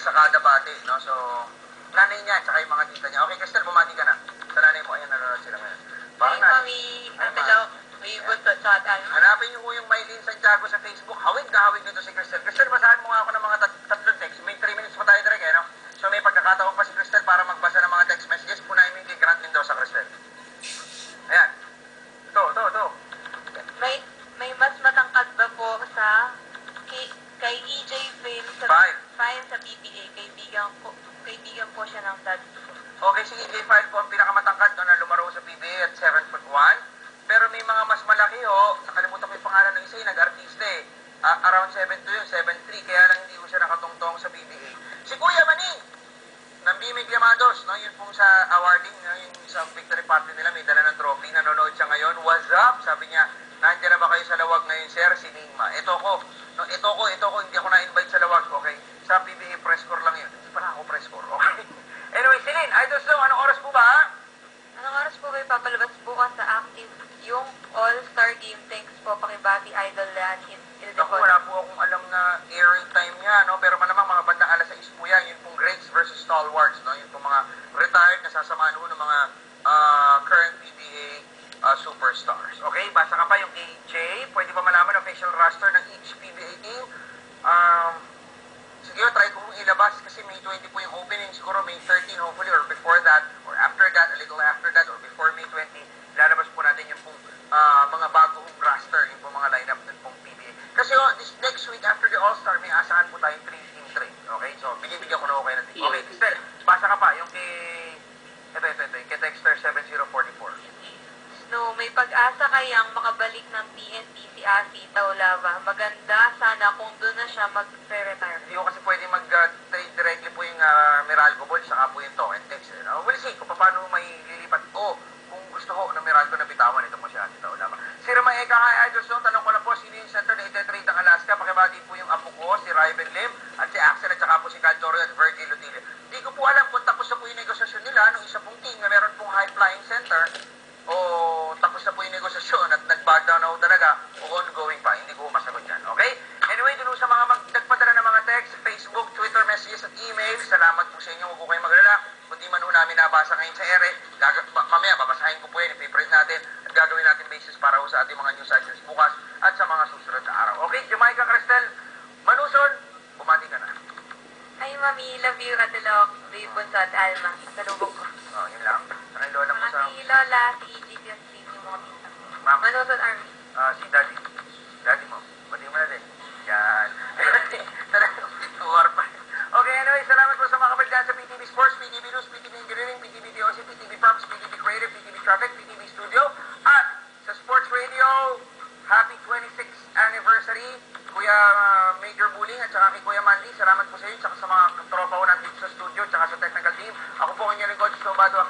sa kada bati, no? So, nanay niya, tsaka yung mga tita niya. Okay, Crystal, bumati ka na. Sa nanay mo, ayan, nanonood sila ngayon. Hi, Mami. Hello. May buntot sa atin. Hanapin niyo po yung Maylene Santiago sa Facebook. Hawig na hawig nito si Crystal. Crystal, basahan mo nga ako ng mga tatlong text. May 3 minutes pa tayo direct, no? So, may pagkakataon pa si Crystal para magbasa ng mga text messages. Punahin mo yung kay Grant Mendoza, Crystal. Ayan. Ito. May mas matangkad ba po sa kay EJ Fame sa Five. sa PBA. Kaibigan po siya ng dad ko. Okay, si EJ File po ang pinakamatangkad doon na lumaro sa PBA at 7'1". Pero may mga mas malaki nakalimutan ko yung pangalan ng isa, nag-artista eh. Around 7'2 yun, 7'3", kaya lang hindi ko siya nakatungtong sa PBA. Si Kuya Maning, ng Bimig Llamados, no? Yun pong sa awarding, no? Yung sa victory party nila, may dala ng trophy, nanonood siya ngayon. What's up? Sabi niya, nandiyan na ba kayo sa lawag ngayon, sir? Si Ningma. Ito ko, hindi ako na-invite sa lawag, okay? Sa PBA press corps lang yun. Hindi pala ako press corps, okay? Anyway, Celine, Idol Snow, anong oras po ba? Anong oras po ba ipapalabas bukas sa Active yung All-Star Game? Thanks po, pakibati Idol Lan in Naku, wala po akong alam na airing time niya, no? Pero malamang mga bandang alas 6 po yan, yun pong Greats versus Stalwarts, no? Yun pong mga retired na sasamahan ho ng mga current PBA superstars. Okay, basa ka pa yung AJ. Pwede ba malaman official roster ng each PBA team? Sige, try ko kong ilabas kasi May 20 po yung opening. Siguro May 13 hopefully, or before that, or after that, a little after that, or before May 20, lalabas po natin yung pong mga bagong roster, yung pong mga lineup ng pong PBA. Kasi this next week after the All-Star, may asahan po tayong 3-team trade. Okay? So, binibigyan ko na okay natin. Okay, Cristel, basa ka pa. Yung kay Dexter 7044. No, may pag-asa kayang makabalik ng PNP si Asi Taulava. Maganda sana kung doon na siya mag-retire. Hindi ko kasi pwede mag-trade directly po yung Meralco Ball saka po yung Tokentex. We'll see kung paano may lilipat. Kung gusto ko na Meralco na bitawan, ito po si Asi Taulava. Si Ramay Eka, hi Idol Snow, tanong ko na po, sino yung center na itetrade ng Alaska? Pakibati po yung apo ko, si Ryben Lim, at si Axel, at saka po si Caldoro at Virgil Lutile. Hindi ko po alam kung tapos na po yung negosasyon nila nung isa pong team na meron pong high-flying center, o tapos na po yung negosasyon at nag-back down na po talaga o ongoing pa. Hindi ko masagot yan. Okay? Anyway, dun sa mga nagpadala ng mga text, Facebook, Twitter messages at email, salamat po sa inyo. Huwag po kayong magalala. Kung di man po namin nabasa ngayon sa ere, mamaya babasahin ko po yan, i-favorite natin at gagawin natin basis para po sa ating mga news items bukas at sa mga susunod na araw. Okay? Jamaica Cristel, Manuson, bumati ka na. Hi, Mami. Love you, Katilok. Ribon sa Alma. Salubog ko. Yun lang. Saka yung lola mo sa... Si Lola, si EJ, si yung mga tita. Ma'am. Manuson Army. Si Daddy. Daddy mo. Bati mo natin. Yan. Tuwar pa. Okay, anyway, salamat po sa mga kapatid sa PTV Sports, PTV News, PTV Engineering, PTV DOC, PTV Props, PTV Creative, PTV Traffic, PTV Studio, at sa Sports Radio, happy 26th anniversary, Kuya Major Buling at saka kay Kuya Mandy. Salamat po sa inyo, at sa mga tropa ko natin sa studio, at sa technical team. Ako po ang inyong lingkod, Sobado.